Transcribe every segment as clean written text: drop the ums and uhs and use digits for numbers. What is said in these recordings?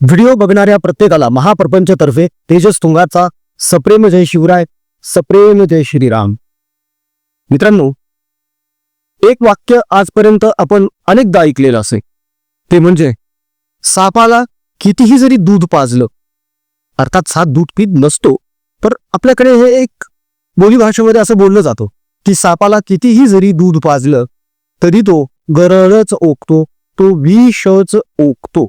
Video बघणाऱ्या प्रत्येकाला महाप्रपंचतर्फे तेजस तुंगाचा सप्रेम जय शिवराय, सप्रेम जय श्रीराम. मित्रांनो, एक वाक्य आजपर्यंत आपण अनेकदा ऐकलेलं असेल, ते म्हणजे सापाला कितीही जरी दूध पाजलं, अर्थात साप दूध पीत नसतो, तर आपल्याकडे हे एक बोलीभाषेमध्ये असं बोललं जातं की सापाला कितीही जरी दूध पाजलं तरी तो गरळच ओकतो, तो विषच ओकतो.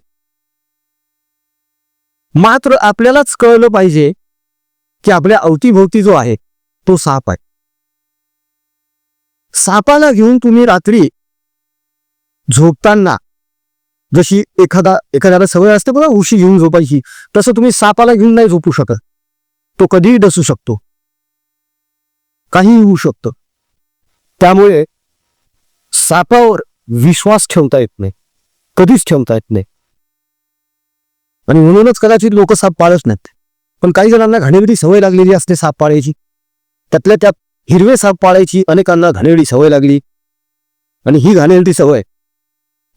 मात्र आपल्यालाच कळलं पाहिजे की आपल्या अवतीभोवती जो आहे तो साप आहे. सापाला घेऊन तुम्ही रात्री झोपताना जशी एखाद्याला सवय असते बघा उशी घेऊन झोपायची, तसं तुम्ही सापाला घेऊन नाही झोपू शकत. तो कधीही डसू शकतो, काहीही होऊ शकतं. त्यामुळे सापावर विश्वास ठेवता येत नाही, कधीच ठेवता येत नाही. आणि म्हणूनच कदाचित लोक साप पाळत नाहीत. पण काही जणांना घाणेरडी सवय लागलेली असते साप पाळायची. त्यातल्या त्यात हिरवे साप पाळायची अनेकांना घाणेरडी सवय लागली. आणि ही घाणेरडी सवय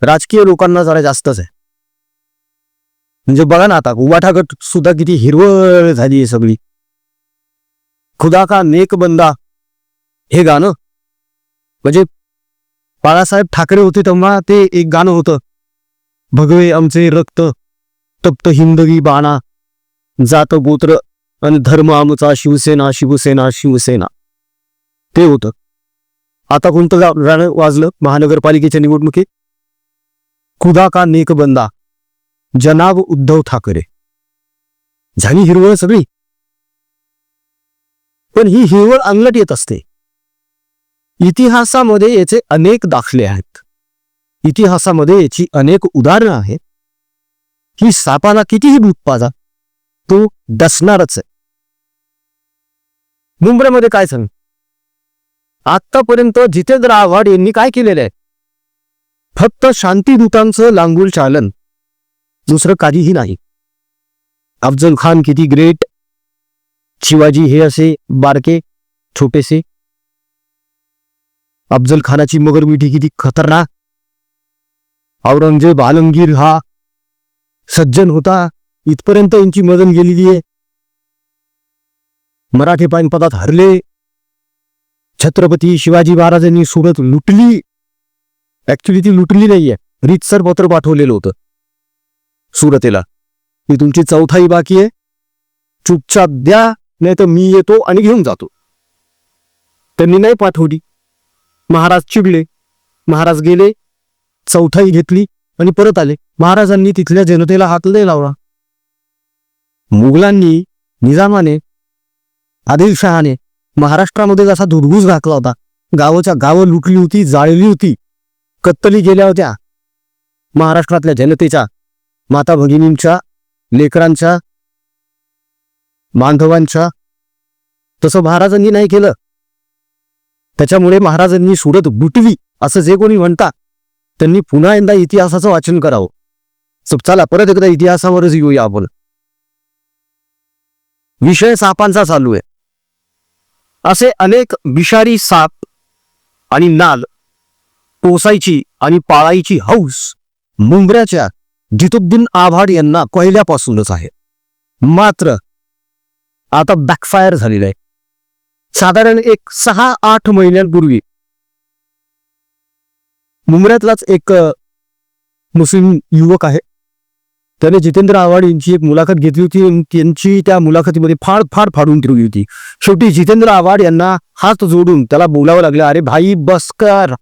राजकीय लोकांना जरा जास्तच आहे. म्हणजे बघा ना, आता उबाठा गट सुद्धा किती हिरवळ झाली आहे सगळी. खुदा का नेक बंदा हे गाणं, म्हणजे बाळासाहेब ठाकरे होते तेव्हा ते एक गाणं होतं, भगवे आमचे रक्त तप्त हिंदगी बाणा, जात गोत्र आणि धर्म आमचा शिवसेना शिवसेना शिवसेना, ते होतं. आता कोणतं गाणं वाजलं महानगरपालिकेच्या निवडणुकीत? खुदा का नेक बंदा जनाब उद्धव ठाकरे. झाली हिरवळ सगळी. पण ही हिरवळ अंगलट येत असते. इतिहासामध्ये याचे अनेक दाखले आहेत, इतिहासामध्ये याची अनेक उदाहरणं आहेत की सापाला कितीही दूध पाजा तो डसणारच आहे. मुंबईमध्ये काय सांग, आतापर्यंत जितेंद्र आव्हाड यांनी काय केलेलं आहे? फक्त शांतिदूतांचं लांगुल चालन, दुसरं काहीही नाही. अफजल खान किती ग्रेट, शिवाजी हे असे बारके छोटेसे, अफजल खानाची मगरमिठी किती खतरनाक, औरंगजेब आलमगीर हा सज्जन होता, इथपर्यंत यांची मदन गेलेली आहे. मराठे पानिपतात हरले, छत्रपती शिवाजी महाराजांनी सुरत लुटली. ऍक्च्युली ती लुटली नाहीये, रीतसर पत्र पाठवलेलं होतं सुरतेला की तुमची चौथाई बाकी आहे, चुपचाप द्या, नाही तर मी येतो आणि घेऊन जातो. त्यांनी नाही पाठवली. महाराज चिडले, महाराज गेले, चौथाई घेतली आणि परत आले. महाराजांनी तिथल्या जनतेला हात नाही लावला. मुघलांनी, निजामाने, आदिलशहाने महाराष्ट्रामध्ये जसा धुडगूस घातला होता, गावाच्या गावं लुटली होती, जाळली होती, कत्तली गेल्या होत्या महाराष्ट्रातल्या जनतेच्या, माता भगिनींच्या, लेकरांच्या, बांधवांच्या, तसं महाराजांनी नाही केलं. त्याच्यामुळे महाराजांनी सुरत लुटली असं जे कोणी म्हणतात त्यांनी पुन्हा एकदा इतिहासाचं वाचन करावं. चला परत एकदा इतिहासावरच येऊया आपण. विषय सापांचा चालू आहे. असे अनेक विषारी साप आणि नाल पोसायची आणि पाळायची हौस मुंबऱ्याच्या जितुद्दीन आव्हाड यांना पहिल्यापासूनच आहे. मात्र आता बॅकफायर झालेलं आहे. साधारण एक 6-8 महिन्यांपूर्वी मुंबऱ्यातलाच एक मुस्लिम युवक आहे, त्याने जितेंद्र आव्हाड यांची एक मुलाखत घेतली होती. त्यांची त्या मुलाखतीमध्ये फाड फाडून ठेवली होती. शेवटी जितेंद्र आव्हाड यांना हात जोडून त्याला बोलावं लागलं, अरे भाई बस कर.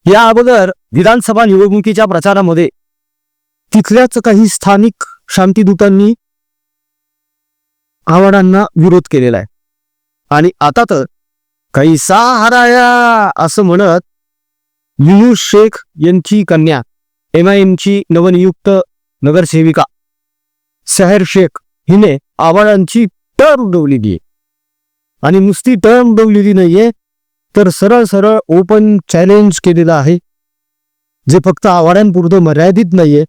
या अगोदर विधानसभा निवडणुकीच्या प्रचारामध्ये तिथल्याच काही स्थानिक शांतिदूतांनी आव्हाडांना विरोध केलेला आहे. आणि आता तर कैसा हराया असं म्हणत युनुस शेख यांची कन्या, MIMची नवनियुक्त नगरसेविका सहर शेख हिने आव्हाडांची टर्म उडवलेली आहे. आणि नुसती टर्म उडवलेली नाहीये, तर सरळ सरळ ओपन चॅलेंज केलेलं आहे, जे फक्त आव्हाडांपुरतं मर्यादित नाहीये,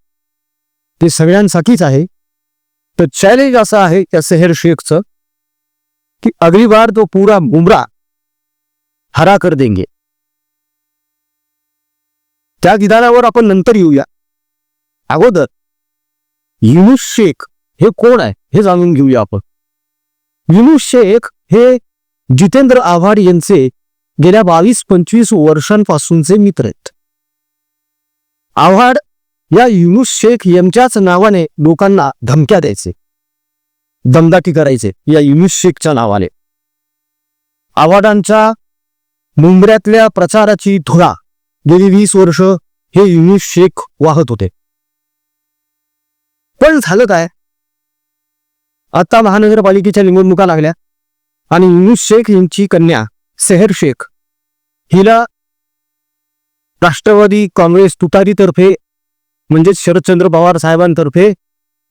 ते सगळ्यांसाठीच आहे. तर चॅलेंज असं आहे त्या सहर शेखचं कि अगली बार तो पूरा मुंबरा हरा कर देंगे. त्या विधानावर आपण नंतर येऊया. अगोदर युनुस शेख हे कोण आहे हे जाणून घेऊया आपण. युनुस शेख हे जितेंद्र आव्हाड यांचे गेल्या 22-25 वर्षांपासूनचे मित्र आहेत. आव्हाड या युनुस शेख यांच्याच नावाने लोकांना धमक्या द्यायचे, दमदाटी करायचे या युनुस शेखच्या नावाने. आव्हाडांच्या मुंबऱ्यातल्या प्रचाराची धुरा गेली 20 वर्ष हे युनुस शेख वाहत होते. पण झालं काय, आता महानगरपालिकेच्या निवडणुका लागल्या आणि युनुस शेख यांची कन्या सेहर शेख हिला राष्ट्रवादी काँग्रेस तुतारीतर्फे म्हणजेच शरदचंद्र पवार साहेबांतर्फे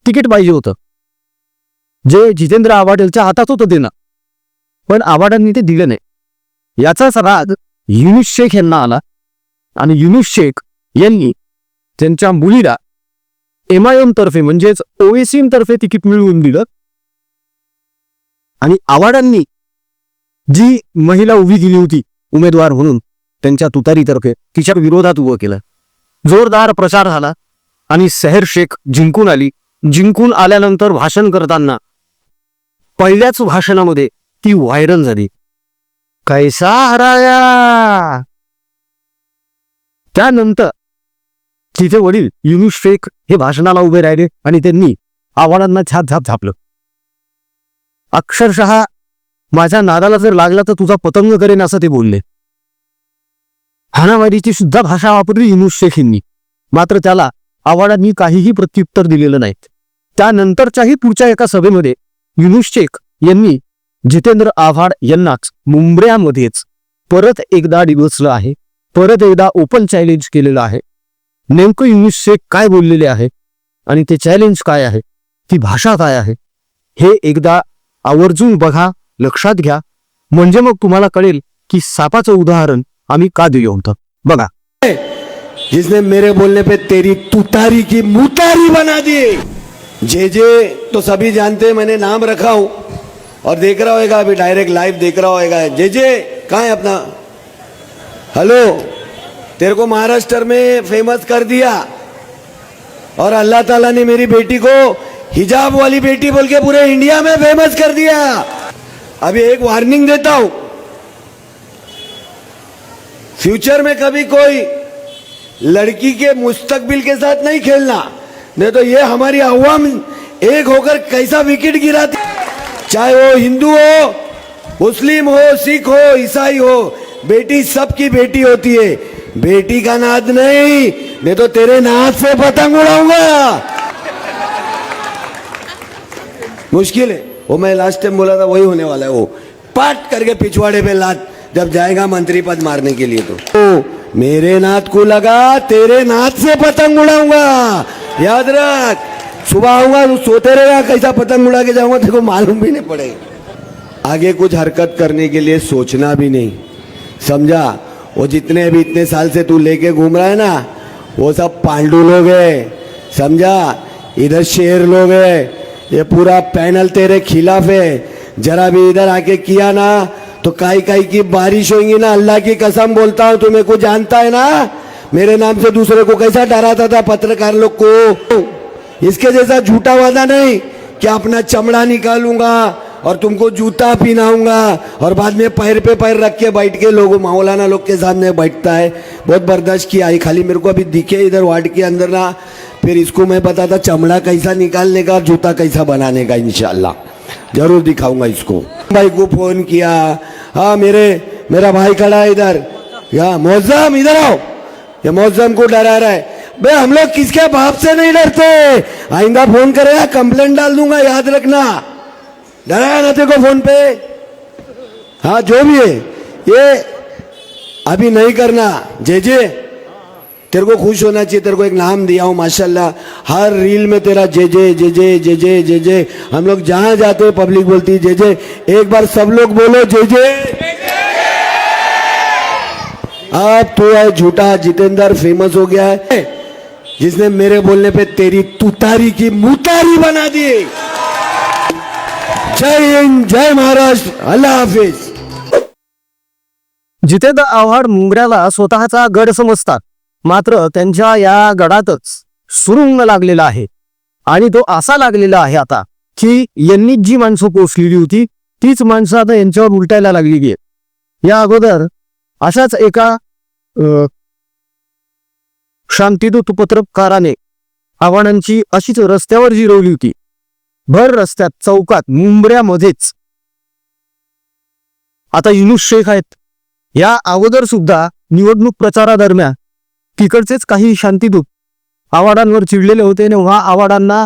तिकीट पाहिजे होतं, जे जितेंद्र आव्हाड यांच्या हातात होतं देणं, पण आव्हाडांनी ते दिलं नाही. याचाच राग युनुस शेख यांना आला आणि युनुस शेख यांनी त्यांच्या मुलीला MIM तर्फे म्हणजेच OIC तर्फे तिकीट मिळवून दिलं आणि आव्हाडांनी जी महिला उभी केली होती उमेदवार म्हणून त्यांच्या तुतारीतर्फे तिच्या विरोधात उभं केलं. जोरदार प्रचार झाला आणि सेहर शेख जिंकून आली. जिंकून आल्यानंतर भाषण करताना पहिल्याच भाषणामध्ये ती व्हायरल झाली, कैसा हराया. त्यानंतर तिचे वडील युनुस शेख हे भाषणाला उभे राहिले आणि त्यांनी आव्हाडांना छाप झापलं. अक्षरशः माझ्या नादाला जर लागला तर तुझा पतंग करेन असं ते बोलले. हाणामारीची सुद्धा भाषा वापरली युनुस शेख यांनी. मात्र त्याला आव्हाडांनी काहीही प्रत्युत्तर दिलेलं नाही. त्यानंतरच्याही पुढच्या एका सभेमध्ये युनुस शेख यांनी जितेंद्र आव्हाड यांनाच मुंबऱ्यामध्येच परत एकदा डिवचलं आहे, परत एकदा ओपन चॅलेंज केलेलं आहे. नेमकं युनुस शेख काय बोललेले आहे आणि ते चॅलेंज काय आहे, ती भाषा काय आहे, हे एकदा आवर्जून बघा, लक्षात घ्या, म्हणजे मग तुम्हाला कळेल की सापाचं उदाहरण आम्ही का दिलं होतं. बघा. जिसने मेरे बोलने पे तेरी तुतारी की मुतारी बना दी. जे तो सभी जानते हैं, मैंने नाम रखा हूं और देख रहा होगा, अभी डायरेक्ट लाइव देख रहा होगा. जे कहाँ है अपना? हेलो, तेरे को महाराष्ट्र में फेमस कर दिया और अल्लाह ताला ने मेरी बेटी को हिजाब वाली बेटी बोल के पूरे इंडिया में फेमस कर दिया. अभी एक वार्निंग देता हूं, फ्यूचर में कभी कोई लड़की के मुस्तकबिल के साथ नहीं खेलना, नहीं तो ये हमारी अवाम एक होकर कैसा विकेट गिराती, चाहे वो हिंदू हो, मुस्लिम हो, सिख हो, ईसाई हो, बेटी सबकी बेटी होती है. बेटी का नाद नहीं तो तेरे नाद से पतंग उड़ाऊंगा. मुश्किल है वो, मैं लास्ट टाइम बोला था वही होने वाला है. वो पाट करके पिछवाड़े पे लात जब जाएगा मंत्री पद मारने के लिए तो मेरे नाद को लगा, तेरे नाद से पतंग उड़ाऊंगा. याद रख, सुबह आऊंगा तो सोते रहेगा, कैसा पतंग उड़ा के जाऊंगा तेरे को मालूम भी नहीं पड़ेगा. आगे कुछ हरकत करने के लिए सोचना भी नहीं, समझा. वो जितने अभी इतने साल से तू लेके घूम रहा है ना, वो सब पांडु लोग है, समझा. इधर शेर लोग है, ये पूरा पैनल तेरे खिलाफ है. जरा भी इधर आके किया ना तो काई काई की बारिश होगी ना. अल्लाह की कसम बोलता हूं, तुम्हें को जानता है ना, मेरे नाम से दूसरे को कैसा डराता था पत्रकार लोग को. इसके जैसा झूठा वादा नहीं कि अपना चमड़ा निकालूंगा और तुमको जूता पहनाऊंगा और बाद में पैर पे पैर रख के बैठ के लोग मौलाना लोग के सामने बैठता है. बहुत बर्दाश्त किया. खाली मेरे को अभी दिखे इधर वार्ड के अंदर ना, फिर इसको मैं बताता चमड़ा कैसा निकालने का, जूता कैसा बनाने का. इंशाल्लाह जरूर दिखाऊंगा इसको. भाई को फोन किया, हाँ मेरा भाई खड़ा है इधर, या मौजम इधर आओ. ये मौजम को डरा रहा है. बे हम लोग किसके बाप से नहीं डरते. आइंदा फोन करेगा कंप्लेंट डाल दूंगा, याद रखना. डराया ना तेरे को फोन पे. हाँ जो भी है ये अभी नहीं करना. जे तेरे को खुश होना चाहिए. तेरे को एक नाम दिया हूं माशाल्लाह, हर रील में तेरा जे जे. हम लोग जहां जाते हैं पब्लिक बोलती है जे. एक बार सब लोग बोलो जे. अब तो है झूठा जितेंद्र फेमस हो गया है, जिसने मेरे बोलने पे तेरी तुतारी की मुतारी बना दी. जय हिंद, जय महाराष्ट्र, अल्लाह हाफिज. जितेंद्र आव्हाड मुंबऱ्याला स्वतःचा गड समजतात, मात्र त्यांच्या या गडातच सुरुंग लागलेला आहे. आणि तो असा लागलेला आहे आता की यांनी जी माणसं पोचलेली होती तीच माणसं आता यांच्यावर उलटायला लागलेली आहेत. या अगोदर अशाच एका शांतिदूत पत्रकाराने आव्हाडांची अशीच रस्त्यावर जिरवली होती. भर रस्त्यात चौकात मुंबऱ्यामध्येच. आता युनुस शेख आहेत. या अगोदर सुद्धा निवडणूक प्रचारादरम्यान तिकडचेच काही शांतिदूत आव्हाडांवर चिडलेले होते आणि आव्हाडांना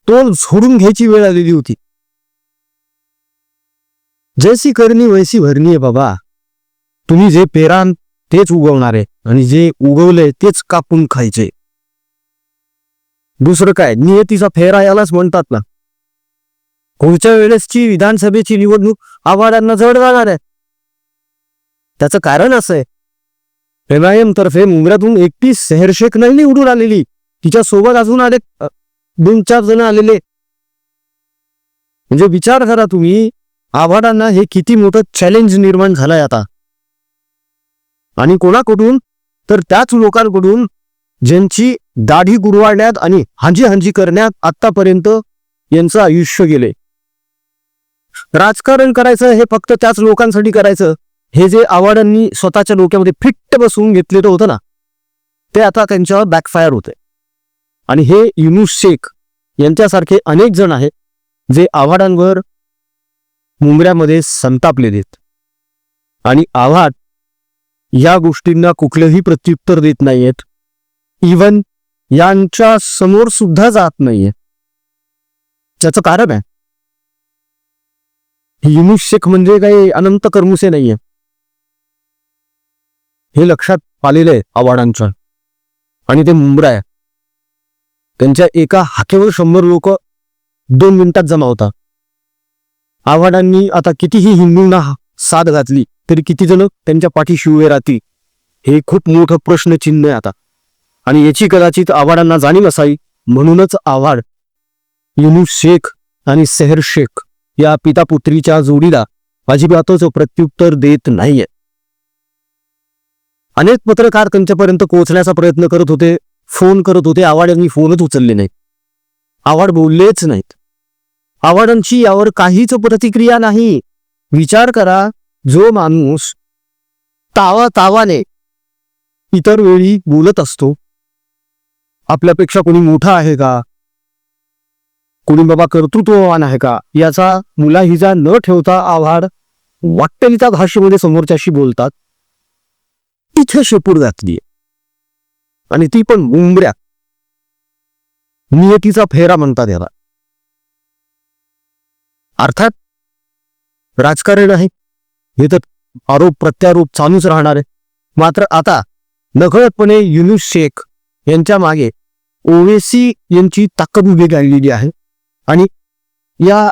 तोल झोडून घ्यायची वेळ आलेली होती. जैसी करणी वैसी भरणी आहे बाबा. तुम्ही जे पेरान तेच उगवणार आहे आणि जे उगवलंय तेच कापून खायचे. दुसरं काय, नियतीचा फेरा यालाच म्हणतात ना. पुढच्या वेळेसची विधानसभेची निवडणूक आव्हाडांना जड जाणार आहे. त्याचं कारण असं आहे, MIM तर्फे मुंबऱ्यातून एकटी सेहरशेख नाही निवडून आलेली, तिच्या सोबत अजून आले 2-4 जण आलेले. म्हणजे विचार करा तुम्ही, आव्हाडांना हे किती मोठं चॅलेंज निर्माण झालंय आता. आणि कोणाकडून, तर त्याच लोकांकडून ज्यांची दाढी गुरवाळण्यात आणि हांजी करण्यात आतापर्यंत यांचं आयुष्य गेले. राजकारण करायचं हे फक्त त्याच लोकांसाठी करायचं, हे जे आव्हाडांनी स्वतःच्या डोक्यामध्ये फिट्ट बसवून घेतलेलं होतं ना, ते आता त्यांच्यावर बॅकफायर होते. आणि हे युनुस शेख यांच्यासारखे अनेक जण आहेत जे आव्हाडांवर मुंबऱ्यामध्ये संतापले देत. आणि आव्हाड या गोष्टींना कुठलंही प्रत्युत्तर देत नाहीयेत. इवन यांच्या समोर सुद्धा जात नाहीये. त्याचं कारण आहे, युनुस शेख म्हणजे काही अनंत कर्मुसे नाहीये, हे लक्षात आलेलं आहे आव्हाडांच्या. आणि ते मुंबरा आहे, त्यांच्या एका हाकेवर 100 लोक 2 मिनिटात जमा होता. आव्हाडांनी आता कितीही हिंदूंना साथ घातली तरी किती जण त्यांच्या पाठीशी उभे राहतील, हे खूप मोठं प्रश्नचिन्ह आहे आता. आणि याची कदाचित आव्हाडांना जाणीव असावी, म्हणूनच आव्हाड युनुस शेख आणि सेहर शेख या पिता पुत्रीच्या जोडीला अजिबातच प्रत्युत्तर देत नाहीये. अनेक पत्रकार त्यांच्यापर्यंत पोहोचण्याचा प्रयत्न करत होते, फोन करत होते. आव्हाडांनी फोनच उचलले नाहीत. आव्हाड बोललेच नाहीत. आव्हाडांची यावर काहीच प्रतिक्रिया नाही. विचार करा, जो माणूस तावाने इतर वेळी बोलत असतो, आपल्यापेक्षा कोणी मोठा आहे का, कोणी बाबा कर्तृत्ववान आहे का, याचा मुलाहिजा न ठेवता आव्हाड वाटेल त्या भाषेमध्ये समोरच्याशी बोलतात. इथे शेपूट घातली आणि ती पण मुंबऱ्या. नियतीचा फेरा म्हणतात याला. अर्थात राजकारण आहे, हे तर आरोप प्रत्यारोप चालूच राहणार आहे. मात्र आता नकळतपणे युनुस शेख यांच्या मागे ओवेसी यांची ताकद उभी राहिलेली आहे. आणि या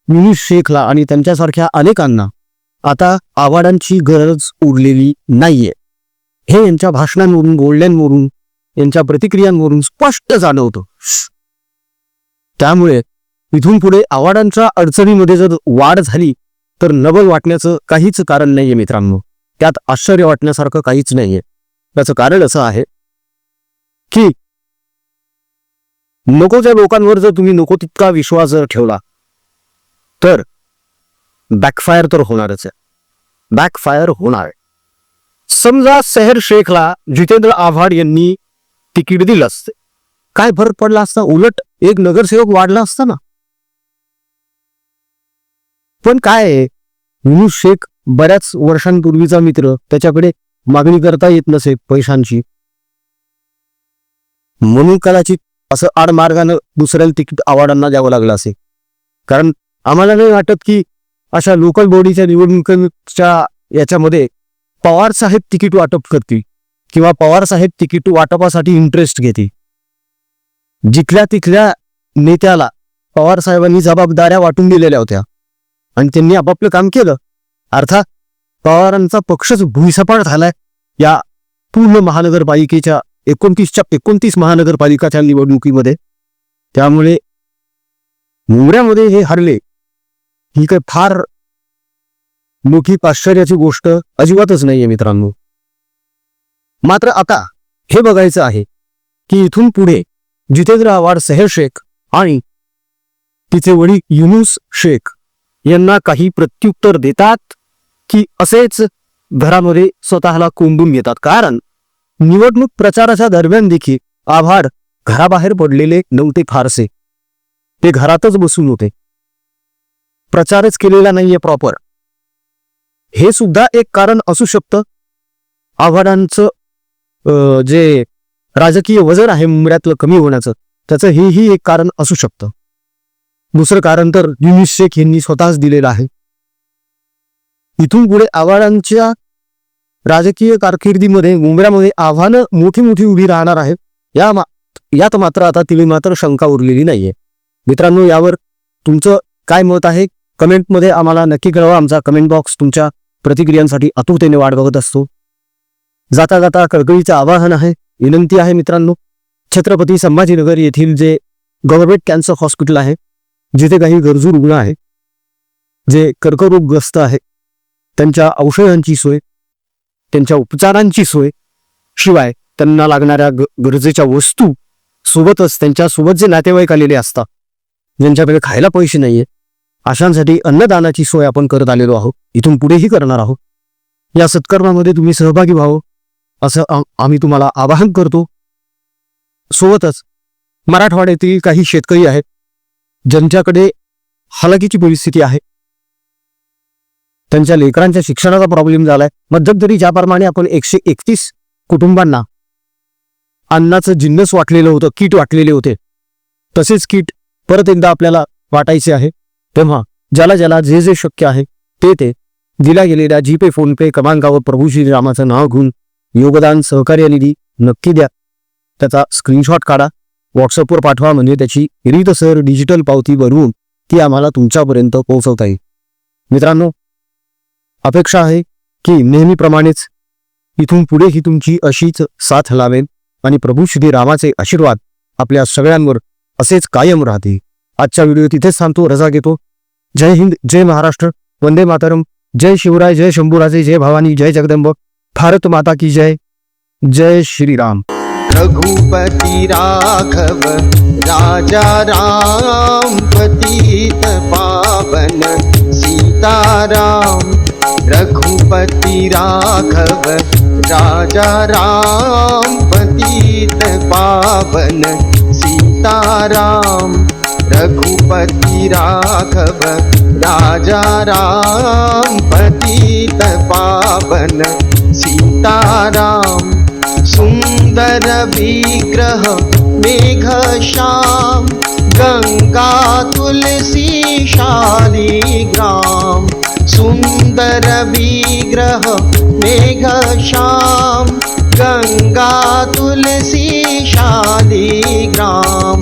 युनुस शेखला आणि त्यांच्यासारख्या अनेकांना आता आव्हाडांची गरज उरलेली नाहीये. हे यांच्या भाषणांवरून, बोलण्यांवरून, यांच्या प्रतिक्रियांवरून स्पष्ट जाणवतं. त्यामुळे इथून पुढे आव्हाडांच्या अडचणीमध्ये जर वाढ झाली तर नवल वाटण्याचं काहीच कारण नाहीये मित्रांनो. त्यात आश्चर्य वाटण्यासारखं काहीच नाहीये. त्याचं कारण असं आहे की नकोच्या लोकांवर जर तुम्ही नको तितका विश्वास जर ठेवला तर बॅकफायर तर होणारच आहे. बॅकफायर होणार. समजा सेहर शेखला जितेंद्र आव्हाड यांनी तिकीट दिलं असते, काय फरक पडला असता? उलट एक नगरसेवक वाढला असता ना. पण काय, युनुस शेख बऱ्याच वर्षांपूर्वीचा मित्र, त्याच्याकडे मागणी करता येत नसे पैशांची, म्हणून कदाचित असं आडमार्गानं दुसऱ्याला तिकीट आव्हाडांना द्यावं लागलं असेल. कारण आम्हाला नाही वाटत की अशा लोकल बॉडीच्या निवडणुकीच्या याच्यामध्ये पवार साहेब तिकीट वाटप करतील किंवा पवार साहेब तिकीट वाटपासाठी इंटरेस्ट घेतील. जिथल्या तिथल्या नेत्याला पवार साहेबांनी जबाबदाऱ्या वाटून दिलेल्या होत्या आणि त्यांनी आपापलं काम केलं. अर्थात पवारांचा पक्षच भुईसपाट झालाय या पूर्ण महानगरपालिकेच्या 29च्या 29 महानगरपालिकाच्या निवडणुकीमध्ये. त्यामुळे मुंबऱ्यामध्ये हे हरले ही काही फार मोठी आश्चर्याची गोष्ट अजिबातच नाहीये मित्रांनो. मात्र आता हे बघायचं आहे की इथून पुढे जितेंद्र आव्हाड सेहर शेख आणि तिचे वडील युनुस शेख यांना काही प्रत्युत्तर देतात की असेच घरामध्ये स्वतःला कोंडून घेतात? कारण निवडणूक प्रचाराच्या दरम्यान देखील आव्हाड घराबाहेर पडलेले नव्हते फारसे. ते घरातच बसून होते, प्रचारच केलेला नाहीये प्रॉपर. हे सुद्धा एक कारण असू शकतं. आव्हाडांचं जे राजकीय वजन आहे मुंबऱ्यातलं कमी होण्याचं, त्याचं हेही एक कारण असू शकतं. दुसरं कारण तर युनुस शेख यांनी स्वतःच दिलेलं आहे. इथून पुढे आव्हाडांच्या राजकीय कारकिर्दीमध्ये मुंबऱ्यामध्ये आव्हानं मोठी मोठी उभी राहणार आहेत. यात मात्र आता तिला मात्र शंका उरलेली नाहीये. मित्रांनो, यावर तुमचं काय मत आहे कमेंटमध्ये आम्हाला नक्की कळवा. आमचा कमेंट बॉक्स तुमच्या प्रतिक्रियांसाठी आतुरतेने वाट बघत असतो. जाता जाता कळकळीचं आवाहन आहे, विनंती आहे मित्रांनो, छत्रपती संभाजीनगर येथील जे गव्हर्नमेंट कॅन्सर हॉस्पिटल आहे, जिथे काही गरजू रुग्ण आहे, जे कर्करोगग्रस्त आहे, त्यांच्या औषधांची सोय, त्यांच्या उपचारांची सोय, शिवाय त्यांना लागणाऱ्या गरजेच्या वस्तू, सोबतच त्यांच्यासोबत जे नातेवाईक आलेले असतात, ज्यांच्याकडे खायला पैसे नाहीये, अशांसाठी अन्नदानाची सोय आपण करत आलेलो आहोत, इथून पुढेही करणार आहोत. या सत्कर्मामध्ये तुम्ही सहभागी व्हावं असं आम्ही तुम्हाला आवाहन करतो. सोबतच मराठवाड्यातील काही शेतकरी आहेत ज्यांच्याकडे हलाखीची परिस्थिती आहे, त्यांच्या लेकरांच्या शिक्षणाचा प्रॉब्लेम झालाय. मध्यंतरी ज्याप्रमाणे आपण 131 कुटुंबांना अन्नाचं जिन्नस वाटलेलं होतं, किट वाटलेले होते, तसेच किट परत एकदा आपल्याला वाटायचे आहे. तेव्हा ज्याला ज्याला जे जे शक्य आहे ते दिल्या गेलेल्या जीपे फोनपे क्रमांकावर प्रभू श्रीरामाचं नाव घेऊन योगदान सहकार्य निधी नक्की द्या. त्याचा स्क्रीनशॉट काढा, व्हॉट्सअपवर पाठवा, म्हणजे त्याची रीतसर डिजिटल पावती बनवून ती आम्हाला तुमच्यापर्यंत पोहोचवता येईल. मित्रांनो, अपेक्षा आहे की नेहमीप्रमाणेच इथून पुढे ही तुमची अशीच साथ लावेल आणि प्रभू श्रीरामाचे आशीर्वाद आपल्या सगळ्यांवर असेच कायम राहतील. आजचा व्हिडिओ तिथेच थांबतो, रजा घेतो. जय हिंद, जय महाराष्ट्र, वंदे मातरम, जय शिवराय, जय शंभूराजे, जय भवानी, जय जगदंब, भारत माता की जय. जय श्रीराम. रघुपति राघव राजा राम, पतित पावन सीताराम. रघुपति राघव राजा राम, पतित पावन सीताराम. रघुपति राघव राजा राम, पतित पावन सीताराम. सुंदर विग्रह मेघश्याम, गंगा तुलसी शालिग्राम. सुंदर विग्रह मेघश्याम, गंगा तुलसी शालिग्राम.